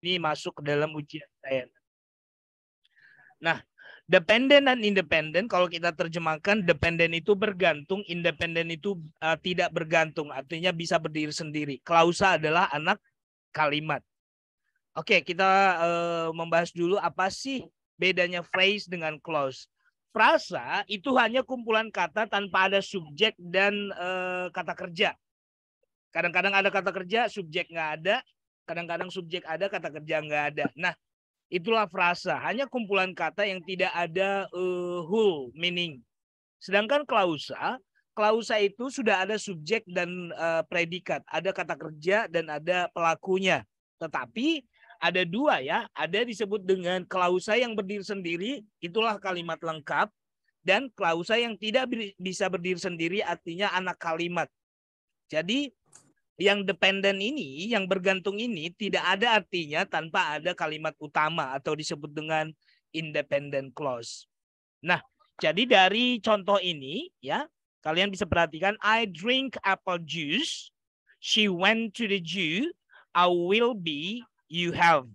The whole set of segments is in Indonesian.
Ini masuk ke dalam ujian saya. Nah, dependent dan independent, kalau kita terjemahkan, dependent itu bergantung, independent itu tidak bergantung, artinya bisa berdiri sendiri. Klausa adalah anak kalimat. Oke, kita membahas dulu apa sih bedanya phrase dengan clause. Frasa itu hanya kumpulan kata tanpa ada subjek dan kata kerja. Kadang-kadang ada kata kerja, subjek nggak ada. Kadang-kadang subjek ada, kata kerja nggak ada. Nah, itulah frasa. Hanya kumpulan kata yang tidak ada whole meaning. Sedangkan klausa, klausa itu sudah ada subjek dan predikat. Ada kata kerja dan ada pelakunya. Tetapi ada dua ya. Ada disebut dengan klausa yang berdiri sendiri. Itulah kalimat lengkap. Dan klausa yang tidak bisa berdiri sendiri artinya anak kalimat. Jadi yang dependen ini, yang bergantung ini tidak ada artinya tanpa ada kalimat utama atau disebut dengan independent clause. Nah, jadi dari contoh ini ya, kalian bisa perhatikan I drink apple juice, she went to the zoo, I will be, you have.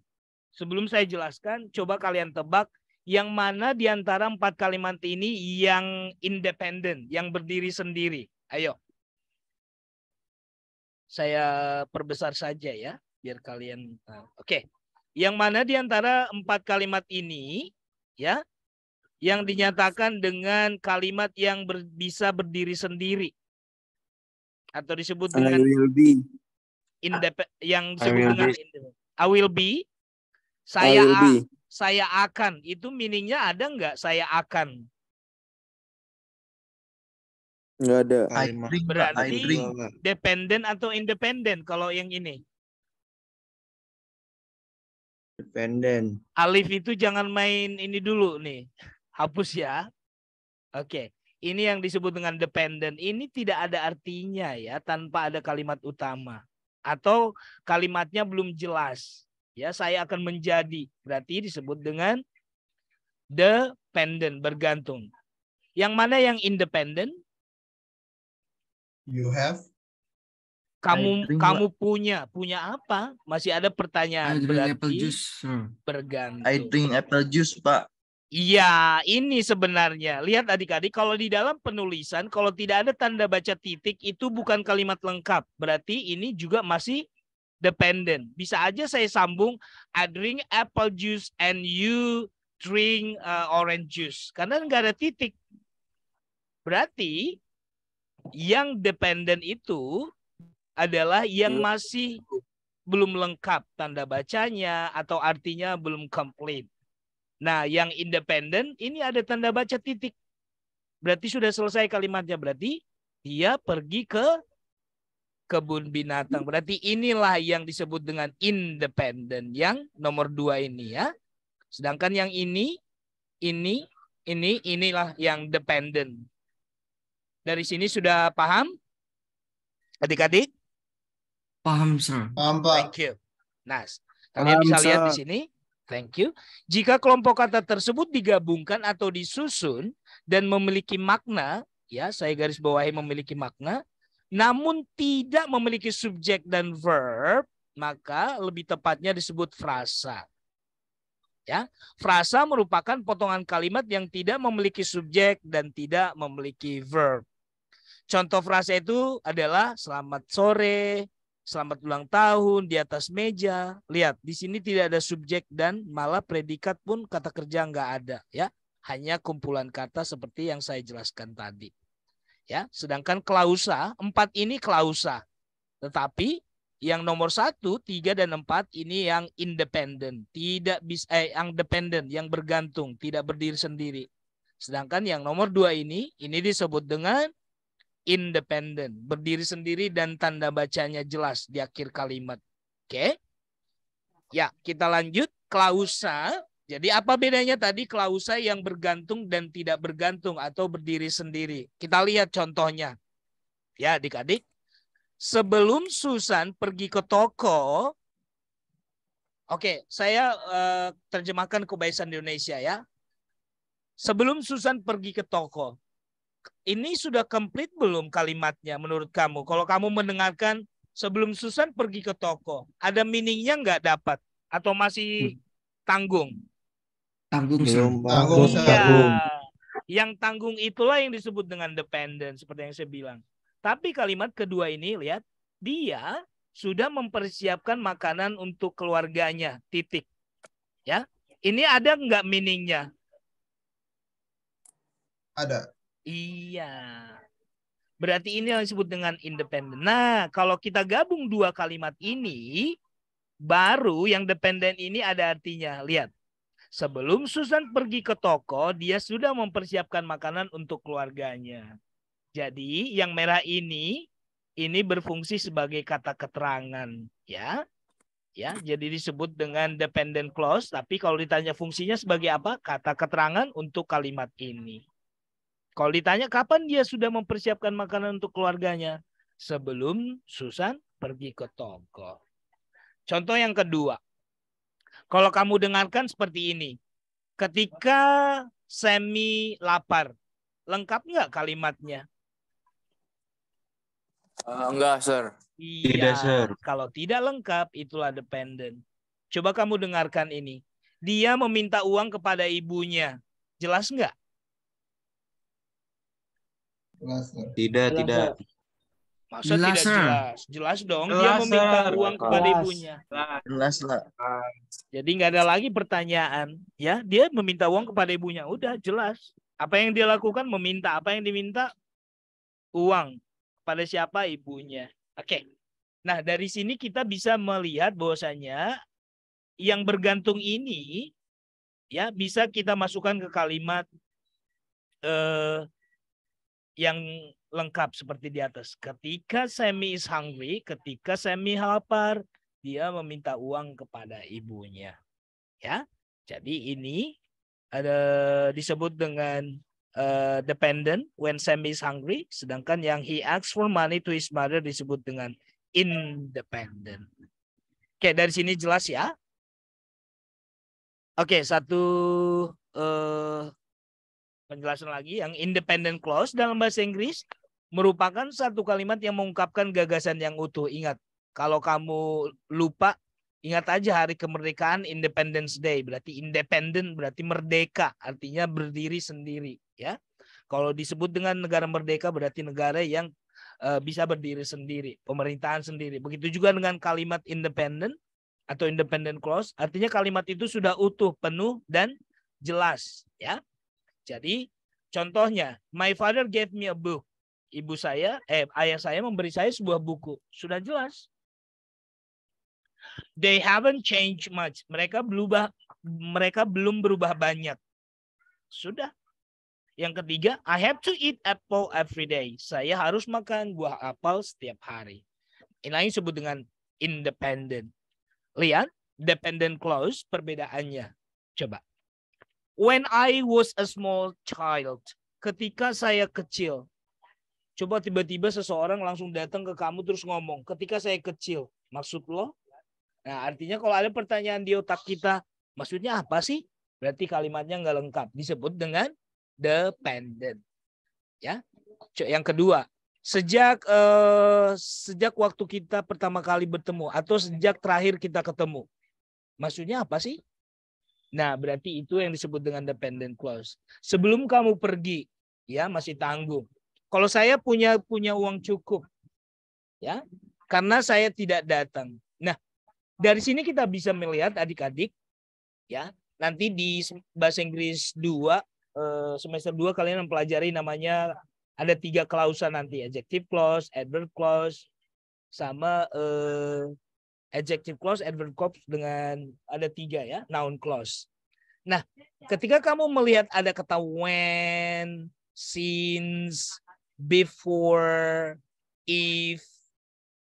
Sebelum saya jelaskan, coba kalian tebak yang mana di antara 4 kalimat ini yang independen, yang berdiri sendiri. Ayo. Saya perbesar saja ya, biar kalian. Oke. Yang mana di antara 4 kalimat ini ya, yang dinyatakan dengan kalimat yang bisa berdiri sendiri atau disebut dengan I will be. Yang disebut dengan I will be. Saya akan. Itu meaningnya ada nggak? Saya akan. Nggak ada. Berarti dependent atau independent kalau yang ini? Dependent. Alif itu jangan main ini dulu nih. Hapus ya. Oke. Ini yang disebut dengan dependent. Ini tidak ada artinya ya tanpa ada kalimat utama. Atau kalimatnya belum jelas. Ya, saya akan menjadi. Berarti disebut dengan dependent, bergantung. Yang mana yang independent? You have. Kamu punya apa? Masih ada pertanyaan. Berarti apple juice. Bergantung. I drink apple juice, Pak. Iya, ini sebenarnya. Lihat adik-adik, kalau di dalam penulisan, kalau tidak ada tanda baca titik, itu bukan kalimat lengkap. Berarti ini juga masih dependent. Bisa aja saya sambung, I drink apple juice and you drink orange juice. Karena nggak ada titik. Berarti yang dependent itu adalah yang masih belum lengkap tanda bacanya atau artinya belum complete. Nah, yang independen ini ada tanda baca titik. Berarti sudah selesai kalimatnya. Berarti dia pergi ke kebun binatang. Berarti inilah yang disebut dengan independen. Yang nomor 2 ini ya. Sedangkan yang inilah yang dependen. Dari sini sudah paham? Adik-adik? Paham, sir. Paham, Pak. Thank you. Nah, kalian bisa lihat di sini. Thank you. Jika kelompok kata tersebut digabungkan atau disusun dan memiliki makna, ya saya garis bawahi memiliki makna, namun tidak memiliki subjek dan verb, maka lebih tepatnya disebut frasa. Ya, frasa merupakan potongan kalimat yang tidak memiliki subjek dan tidak memiliki verb. Contoh frasa itu adalah selamat sore, selamat ulang tahun, di atas meja. Lihat, di sini tidak ada subjek dan malah predikat pun kata kerja nggak ada. Ya, hanya kumpulan kata seperti yang saya jelaskan tadi. Ya, sedangkan klausa, 4 ini klausa. Tetapi yang nomor 1, 3, dan 4 ini yang independen. Tidak bisa, yang dependent, yang bergantung, tidak berdiri sendiri. Sedangkan yang nomor 2 ini disebut dengan independen, berdiri sendiri dan tanda bacanya jelas di akhir kalimat. Oke. Ya, kita lanjut. Klausa. Jadi apa bedanya tadi klausa yang bergantung dan tidak bergantung atau berdiri sendiri? Kita lihat contohnya. Ya, adik-adik. Sebelum Susan pergi ke toko, oke, saya terjemahkan ke bahasa Indonesia ya. Sebelum Susan pergi ke toko, ini sudah komplit belum kalimatnya menurut kamu? Kalau kamu mendengarkan sebelum Susan pergi ke toko, ada meaningnya nggak dapat? Atau masih tanggung? Tanggung, sir. Belum, Pak. Tanggung, sir. Iya. Tanggung. Yang tanggung itulah yang disebut dengan dependent, seperti yang saya bilang. Tapi kalimat kedua ini, lihat, dia sudah mempersiapkan makanan untuk keluarganya. Titik. Ya, ini ada nggak meaningnya? Ada. Iya. Berarti ini yang disebut dengan independent. Nah, kalau kita gabung dua kalimat ini, baru yang dependent ini ada artinya. Lihat. Sebelum Susan pergi ke toko, dia sudah mempersiapkan makanan untuk keluarganya. Jadi yang merah ini berfungsi sebagai kata keterangan, ya. Ya, jadi disebut dengan dependent clause, tapi kalau ditanya fungsinya sebagai apa? Kata keterangan untuk kalimat ini. Kalau ditanya kapan dia sudah mempersiapkan makanan untuk keluarganya? Sebelum Susan pergi ke toko. Contoh yang kedua. Kalau kamu dengarkan seperti ini. Ketika Sammy lapar, lengkap nggak kalimatnya? Enggak, Sir. Iya, Tidak, Sir. kalau tidak lengkap, itulah dependent. Coba kamu dengarkan ini. Dia meminta uang kepada ibunya. Jelas nggak? Jelas, sir. Tidak, Jelas, tidak. Masa Jelas, tidak sir. jelas? Jelas dong. Dia Jelas, meminta Sir. uang kepada Jelas. ibunya. Jelas lah. Jadi nggak ada lagi pertanyaan. Ya, dia meminta uang kepada ibunya. Udah jelas. Apa yang dia lakukan? Meminta. Apa yang diminta? Uang. Pada siapa? Ibunya. Oke. Nah, dari sini kita bisa melihat bahwasanya yang bergantung ini ya bisa kita masukkan ke kalimat yang lengkap seperti di atas. Ketika Sammy is hungry, ketika Sammy lapar, dia meminta uang kepada ibunya. Ya. Jadi ini ada disebut dengan dependent when Sammy is hungry, sedangkan yang he asks for money to his mother disebut dengan independent. Oke, dari sini jelas ya. Oke, satu penjelasan lagi, yang independent clause dalam bahasa Inggris merupakan satu kalimat yang mengungkapkan gagasan yang utuh. Ingat, kalau kamu lupa, ingat aja hari kemerdekaan Independence Day, berarti independent berarti merdeka, artinya berdiri sendiri, ya. Kalau disebut dengan negara merdeka berarti negara yang bisa berdiri sendiri, pemerintahan sendiri. Begitu juga dengan kalimat independent atau independent clause, artinya kalimat itu sudah utuh, penuh dan jelas, ya. Jadi contohnya, my father gave me a book. Ayah saya memberi saya sebuah buku. Sudah jelas. They haven't changed much. Mereka belum berubah banyak. Sudah. Yang ketiga, I have to eat apple every day. Saya harus makan buah apel setiap hari. Ini yang disebut dengan independent. Lihat, dependent clause perbedaannya. Coba. When I was a small child, ketika saya kecil. Coba tiba-tiba seseorang langsung datang ke kamu terus ngomong, ketika saya kecil, maksud lo? Nah, artinya kalau ada pertanyaan di otak kita, maksudnya apa sih? Berarti kalimatnya nggak lengkap. Disebut dengan dependent. Ya. Yang kedua, sejak waktu kita pertama kali bertemu atau sejak terakhir kita ketemu. Maksudnya apa sih? Nah, berarti itu yang disebut dengan dependent clause. Sebelum kamu pergi, ya masih tanggung. Kalau saya punya uang cukup, ya, karena saya tidak datang. Nah, dari sini kita bisa melihat adik-adik, ya, nanti di bahasa Inggris 2 semester 2 kalian mempelajari namanya ada 3 klausa nanti, adjective clause, adverb clause, sama adjective clause, adverb clause dengan ada 3 ya, noun clause. Nah, ketika kamu melihat ada kata when, since, before, if,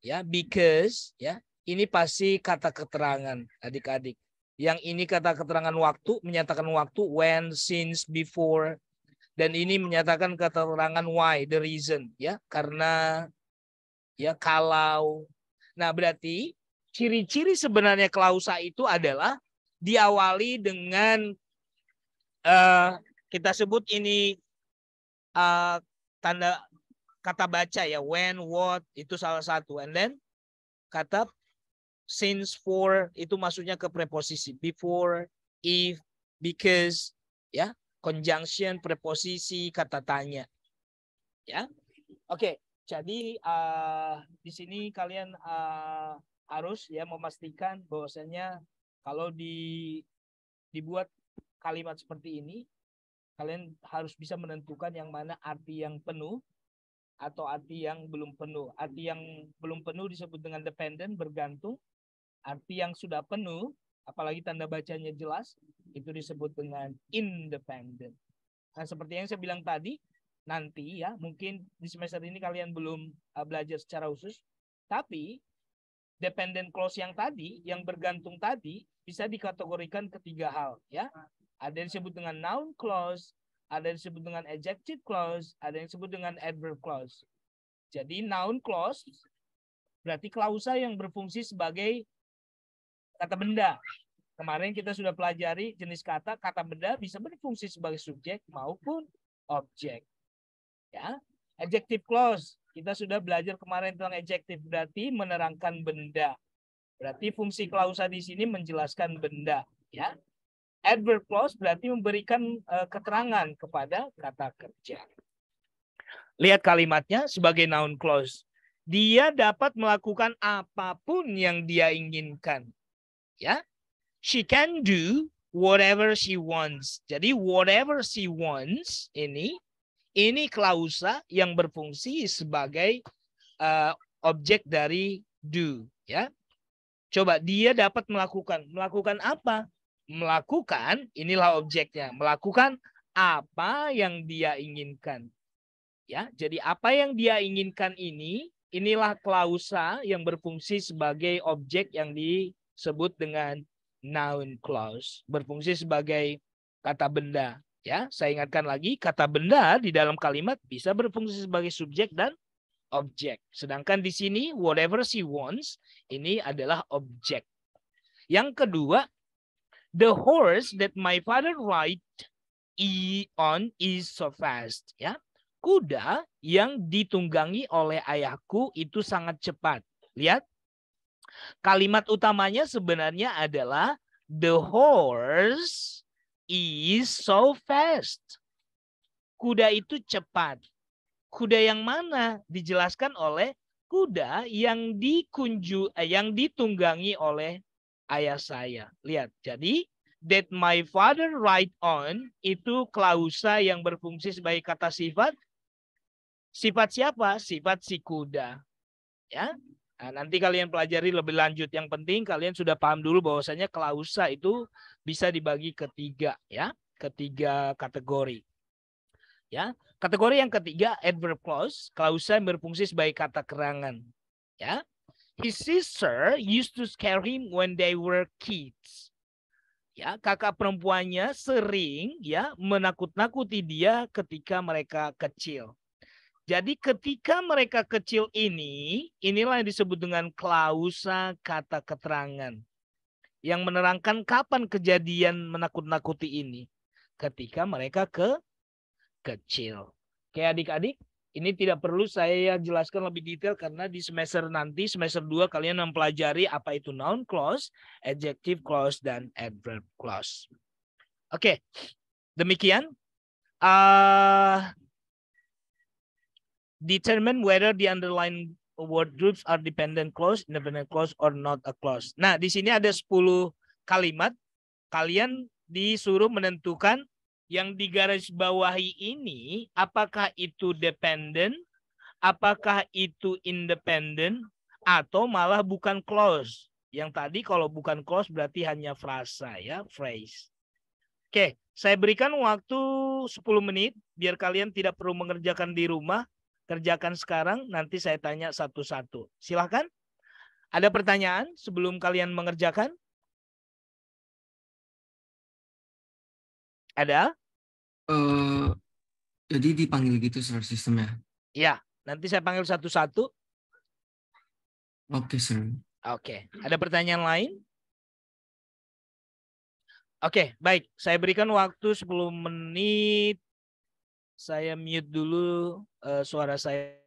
ya, because, ya, ini pasti kata keterangan adik-adik. Yang ini kata keterangan waktu, menyatakan waktu, when, since, before, dan ini menyatakan keterangan why, the reason, ya, karena, ya, kalau. Nah, berarti ciri-ciri sebenarnya klausa itu adalah diawali dengan kita sebut ini tanda kata baca ya, when, what, itu salah satu, and then kata since, for itu masuknya ke preposisi. Before, if, because, ya, conjunction, preposisi, kata tanya. Ya. Oke, jadi di sini kalian harus ya memastikan bahwasanya kalau dibuat kalimat seperti ini, kalian harus bisa menentukan yang mana arti yang penuh atau arti yang belum penuh. Arti yang belum penuh disebut dengan dependent, bergantung. Arti yang sudah penuh, apalagi tanda bacanya jelas, itu disebut dengan independent. Nah, seperti yang saya bilang tadi, nanti ya, mungkin di semester ini kalian belum belajar secara khusus, tapi dependent clause yang tadi, yang bergantung tadi, bisa dikategorikan ketiga hal. Ya, ada yang disebut dengan noun clause, ada yang disebut dengan adjective clause, ada yang disebut dengan adverb clause. Jadi noun clause berarti klausa yang berfungsi sebagai kata benda. Kemarin kita sudah pelajari jenis kata benda bisa berfungsi sebagai subjek maupun objek. Ya, adjective clause kita sudah belajar kemarin tentang adjective, berarti menerangkan benda. Berarti fungsi klausa di sini menjelaskan benda. Ya, adverb clause berarti memberikan keterangan kepada kata kerja. Lihat kalimatnya sebagai noun clause. Dia dapat melakukan apapun yang dia inginkan. Ya, she can do whatever she wants. Jadi whatever she wants ini klausa yang berfungsi sebagai objek dari do. Ya, coba dia dapat melakukan apa? Melakukan, inilah objeknya. Melakukan apa yang dia inginkan. Ya, jadi apa yang dia inginkan inilah klausa yang berfungsi sebagai objek yang disebut dengan noun clause, berfungsi sebagai kata benda. Ya, saya ingatkan lagi, kata benda di dalam kalimat bisa berfungsi sebagai subjek dan objek. Sedangkan di sini whatever she wants ini adalah objek. Yang kedua, the horse that my father ride on is so fast. Ya, kuda yang ditunggangi oleh ayahku itu sangat cepat. Lihat, kalimat utamanya sebenarnya adalah the horse is so fast. Kuda itu cepat. Kuda yang mana? Dijelaskan oleh kuda yang ditunggangi oleh ayah saya. Lihat, jadi that my father ride on itu klausa yang berfungsi sebagai kata sifat. Sifat siapa? Sifat si kuda. Ya. Nah, nanti kalian pelajari lebih lanjut. Yang penting kalian sudah paham dulu bahwasanya klausa itu bisa dibagi ketiga, ya, ketiga kategori. Ya, kategori yang ketiga adverb clause, klausa yang berfungsi sebagai kata keterangan. Ya, his sister used to scare him when they were kids. Ya, kakak perempuannya sering ya menakut-nakuti dia ketika mereka kecil. Jadi ketika mereka kecil inilah yang disebut dengan klausa kata keterangan. Yang menerangkan kapan kejadian menakut-nakuti ini. Ketika mereka kecil. Oke adik-adik, ini tidak perlu saya jelaskan lebih detail karena di semester nanti, semester 2 kalian mempelajari apa itu noun clause, adjective clause, dan adverb clause. Oke, demikian. Determine whether the underlying word groups are dependent clause, independent clause, or not a clause. Nah, di sini ada 10 kalimat. Kalian disuruh menentukan yang digarisbawahi ini, apakah itu dependent, apakah itu independent, atau malah bukan clause. Yang tadi kalau bukan clause berarti hanya frasa, ya, phrase. Oke, saya berikan waktu 10 menit biar kalian tidak perlu mengerjakan di rumah. Kerjakan sekarang, nanti saya tanya satu-satu. Silahkan. Ada pertanyaan sebelum kalian mengerjakan? Ada? Jadi dipanggil gitu sir sistemnya? Ya, nanti saya panggil satu-satu. Oke sir. Oke, ada pertanyaan lain? Oke, baik. Saya berikan waktu 10 menit. Saya mute dulu suara saya.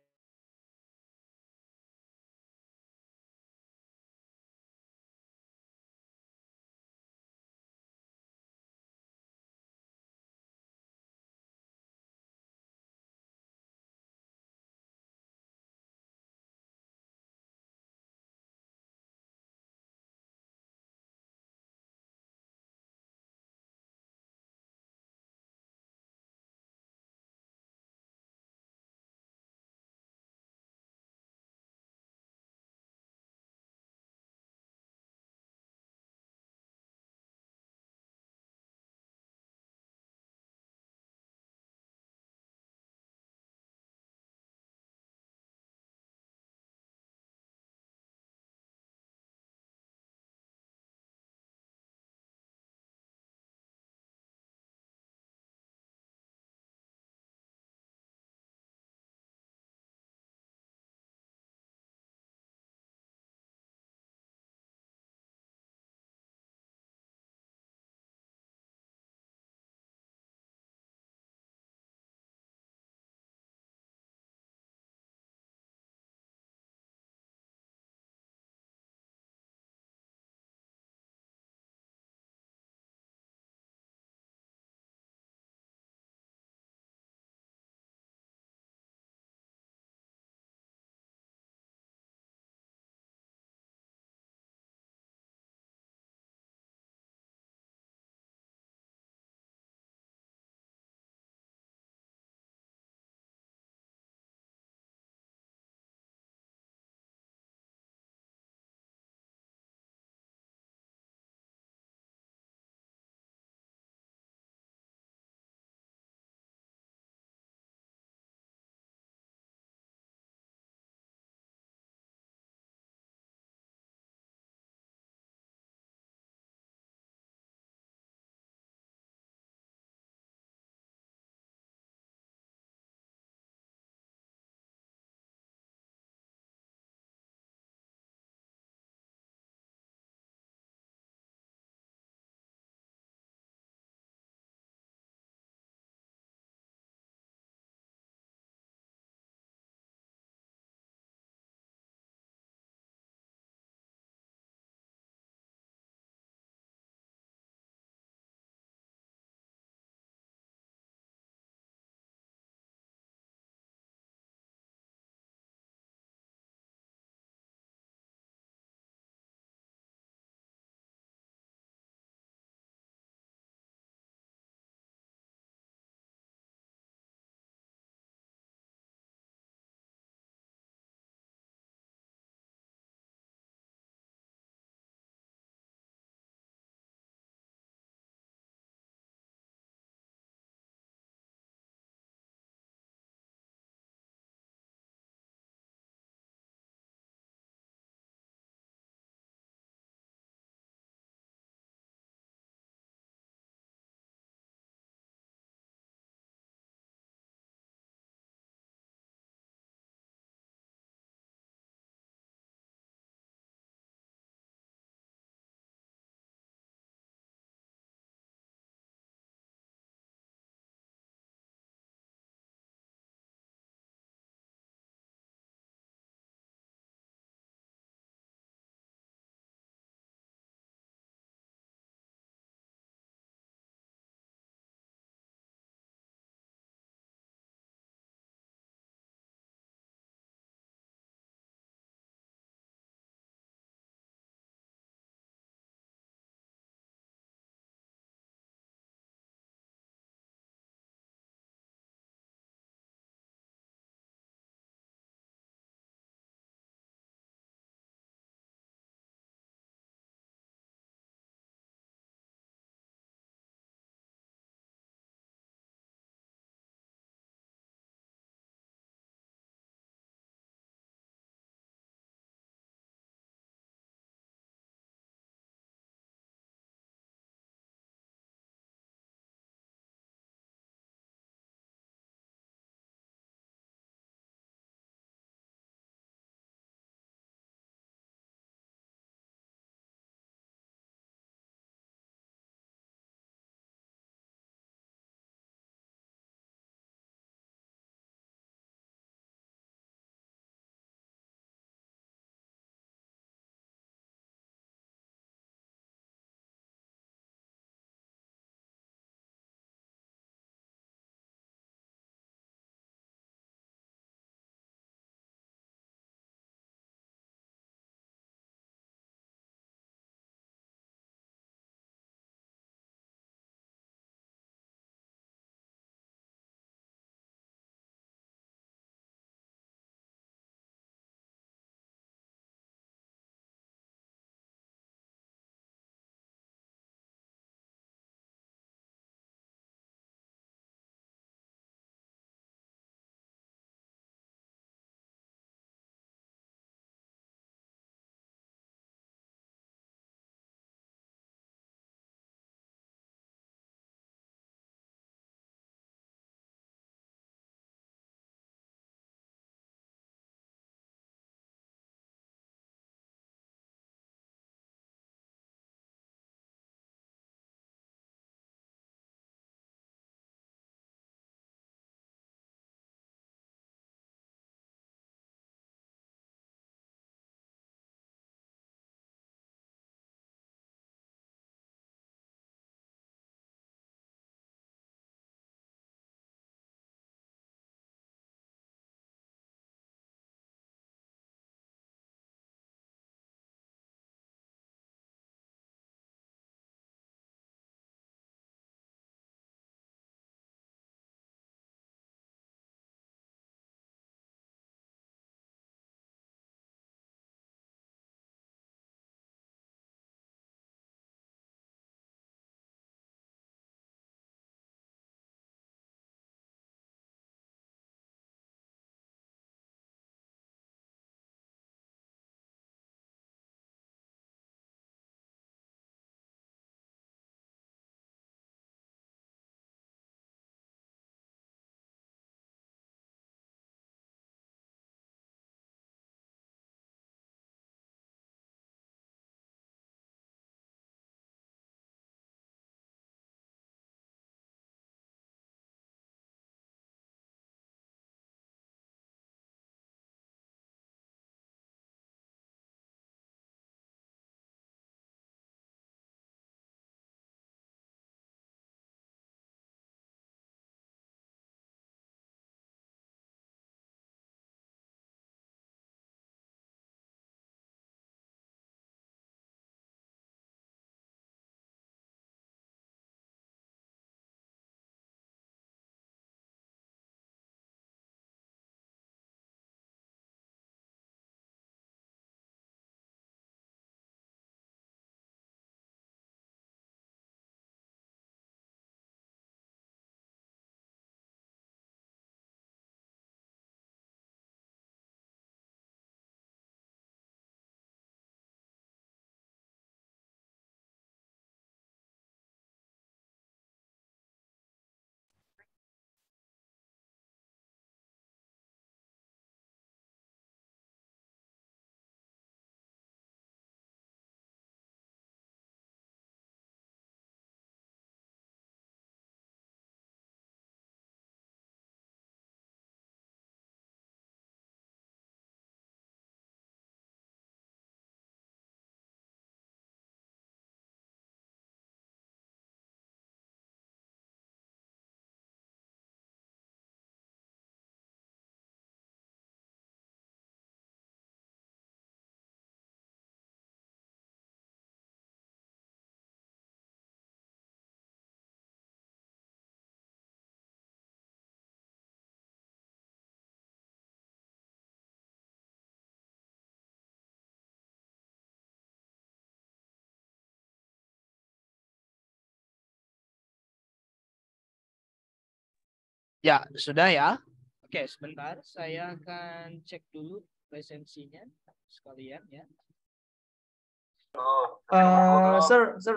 Ya, sudah ya. Oke, sebentar. Saya akan cek dulu presensinya sekalian ya.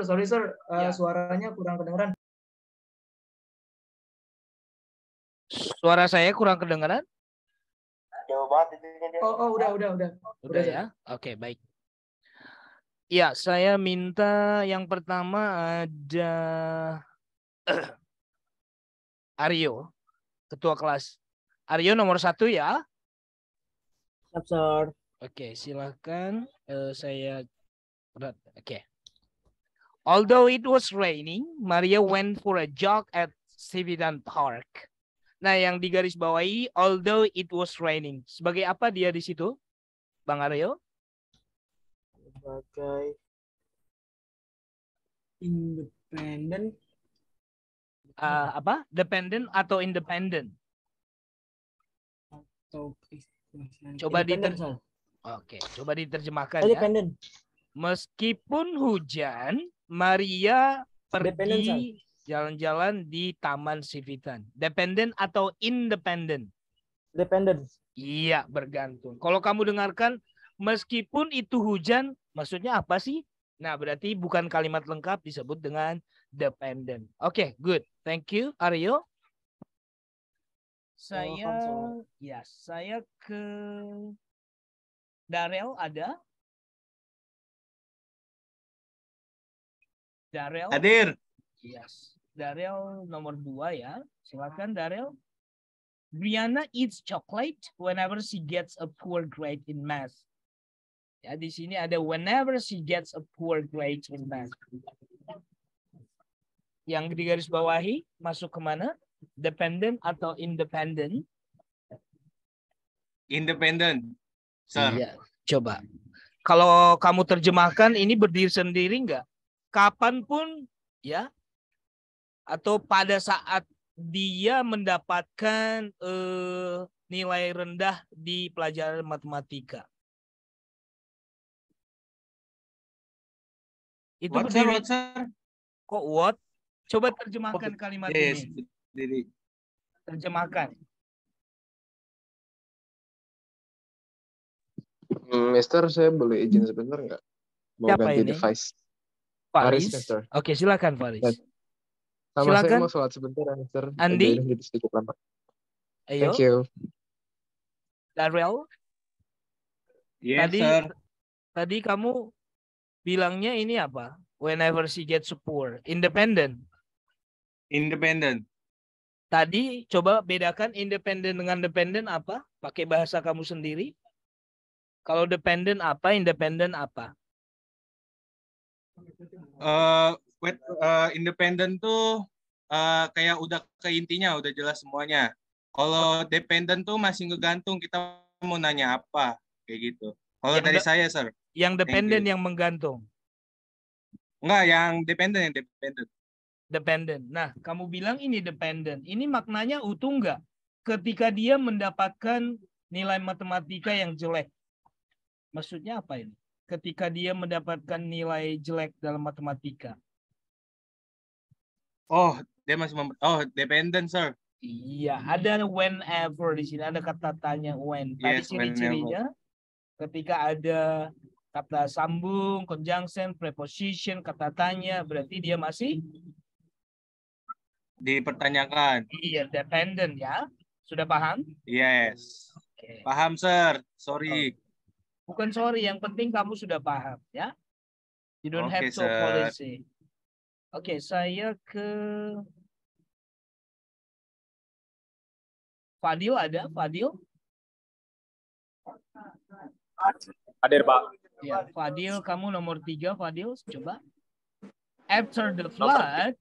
Sorry sir, Ya. suaranya kurang kedengeran. Suara saya kurang kedengaran? Oh, udah. Udah ya. Oke, baik. Ya, saya minta yang pertama ada Aryo, ketua kelas. Aryo nomor 1 ya. Siap, sir. Oke, silakan. Saya Oke. Although it was raining, Maria went for a jog at Civitan Park. Nah, yang digarisbawahi although it was raining. Sebagai apa dia di situ, Bang Aryo? Sebagai independen. Apa? Dependent atau independent? Coba coba diterjemahkan ya. Independen. Meskipun hujan, Maria pergi jalan-jalan di Taman Civitan. Dependent atau independent? Dependen. Iya, bergantung. Kalau kamu dengarkan, meskipun itu hujan, maksudnya apa sih? Nah, berarti bukan kalimat lengkap disebut dengan dependent. Oke, good. Thank you, Aryo. Saya ke Darel ada? Darel? Hadir. Yes. Darel nomor 2 ya. Silakan Darel. Brianna eats chocolate whenever she gets a poor grade in math. Ya, di sini ada whenever she gets a poor grade in math. Yang digarisbawahi masuk kemana? Dependent atau independent? Independent, sir. Iya. Coba. Kalau kamu terjemahkan ini berdiri sendiri enggak? Kapanpun ya, atau pada saat dia mendapatkan nilai rendah di pelajaran matematika. Itu What, berdiri. sir? Kok what? Coba terjemahkan kalimat Yes, ini. berdiri. Terjemahkan. Mister, saya boleh izin sebentar nggak? Mau Siapa ganti ini? device. Faris. Mister. Oke, silakan Faris. Sama saya Silakan. mau sholat sebentar ya, Mister. Andi? Jadi sedikit lama. Ayo. Thank you. Darrell. Yes, sir. Tadi kamu bilangnya ini apa? Whenever she gets poor. Independent. Independent. Tadi coba bedakan independent dengan dependent apa? Pakai bahasa kamu sendiri. Kalau dependent apa? Independent apa? Independent tuh kayak udah ke intinya, udah jelas semuanya. Kalau dependent tuh masih ngegantung, kita mau nanya apa, kayak gitu. Kalau dari saya, sir. Yang dependent yang menggantung. Enggak, yang dependent, Dependent. Nah, kamu bilang ini dependent. Ini maknanya utuh enggak? Ketika dia mendapatkan nilai matematika yang jelek. Maksudnya apa ini? Ketika dia mendapatkan nilai jelek dalam matematika. Oh, dia masih dependent, sir. Iya, ada whenever di sini, ada kata tanya when. Tadi Yes, ciri-cirinya ketika ada kata sambung, conjunction, preposition, kata tanya, berarti dia masih dipertanyakan. Iya, dependent ya. Sudah paham? Yes. Okay. Paham, sir. Sorry. Bukan sorry, yang penting kamu sudah paham ya. You don't have to apologize. Oke, saya ke Fadil ada? Fadil? Hadir, Pak. Ya, Fadil, kamu nomor 3, Fadil. Coba. After the flood,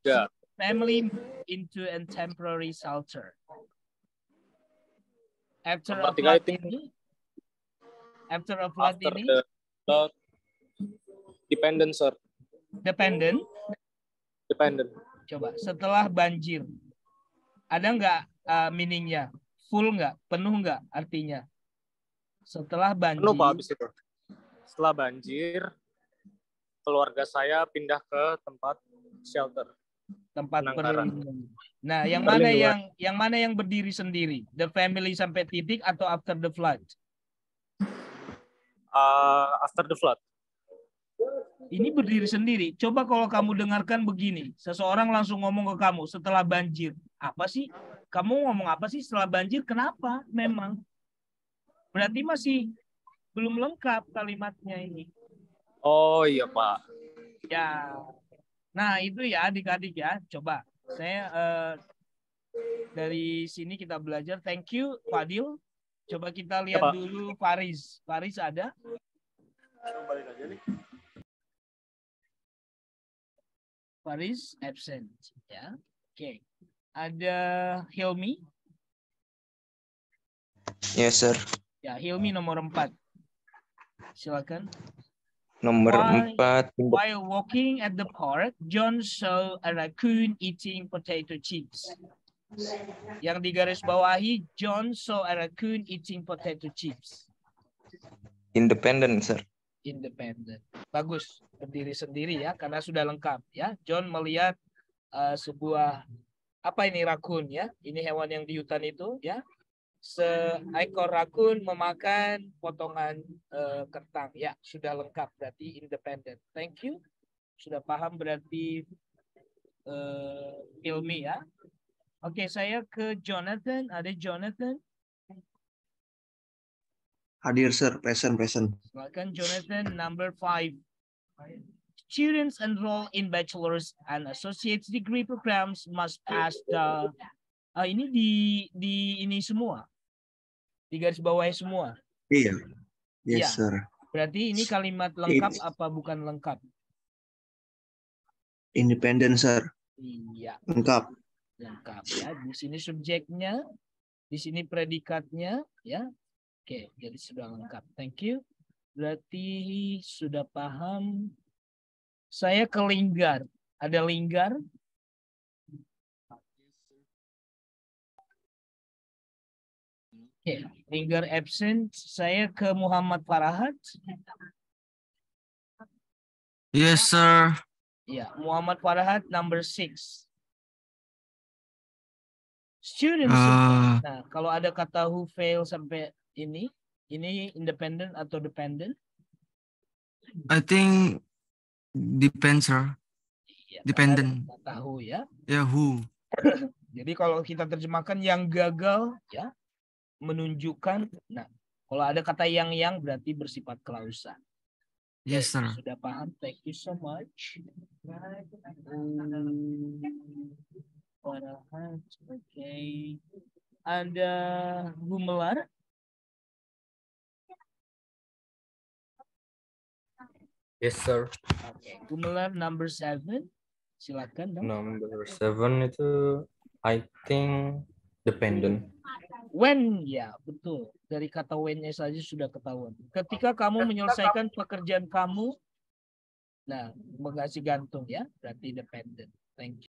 family moved into a temporary shelter. After a flood ini? After a flood ini? Dependent, sir. Dependent? Dependent. Coba, setelah banjir. Ada nggak meaningnya? Full nggak? Penuh nggak artinya? Setelah banjir. Penuh, Pak, habis itu. Setelah banjir, keluarga saya pindah ke tempat shelter. Tempat Penangkaran. perlindungan. Nah, yang mana yang berdiri sendiri? The family sampai titik atau after the flood? After the flood. Ini berdiri sendiri. Coba kalau kamu dengarkan begini, seseorang langsung ngomong ke kamu setelah banjir. Apa sih? Kamu ngomong apa sih setelah banjir? Kenapa? Memang. Berarti masih belum lengkap kalimatnya ini. Oh iya Pak. Ya. Nah, itu ya adik-adik ya. Coba saya dari sini kita belajar. Thank you Fadil. Coba kita lihat Pak. dulu Faris. Faris ada? Faris absent ya. Oke. Ada Hilmi? Yes, sir. Ya, Hilmi nomor 4. Silakan. Nomor Why- 4. While walking at the park, John saw a raccoon eating potato chips. Yang digaris bawahi, John saw a raccoon eating potato chips. Independent, sir. Independent. Bagus, berdiri sendiri ya, karena sudah lengkap ya. John melihat sebuah apa ini rakun ya? Ini hewan yang di hutan itu ya. Seekor rakun memakan potongan kentang ya, sudah lengkap berarti independent. Thank you. Sudah paham berarti Ilmi ya. Oke, saya ke Jonathan. Ada Jonathan? Hadir, sir. Present. Silakan Jonathan, number 5. Students enroll in bachelor's and associate's degree programs must pass the ini di ini semua. Di garis bawahnya semua. Iya. Iya. Yes, sir. Berarti ini kalimat lengkap apa bukan lengkap? Independent, sir. Iya, Lengkap. lengkap ya. Di sini subjeknya, di sini predikatnya ya. Oke, jadi sudah lengkap. Thank you. Berarti sudah paham. Saya ke Linggar. Ada Linggar? Oke, Linggar absent. Saya ke Muhammad Farahat. Yes, sir. Ya, Muhammad Farahat number 6. Students. Nah, kalau ada kata who fail sampai ini independent atau dependent? I think depends, sir. Ya, Dependent. Tahu ya. Yeah, who? Jadi kalau kita terjemahkan yang gagal ya menunjukkan. Nah, kalau ada kata yang berarti bersifat klausa. Yes, sir. Sudah paham? Thank you so much. Oke. Ada Gumelar? Yes, sir. Oke. Gumelar number 7. Silakan dong. Number 7 itu I think dependent. When, ya betul. Dari kata when-nya saja sudah ketahuan. Ketika kamu menyelesaikan pekerjaan kamu, nah, mengasih gantung ya, berarti dependent. Thank you.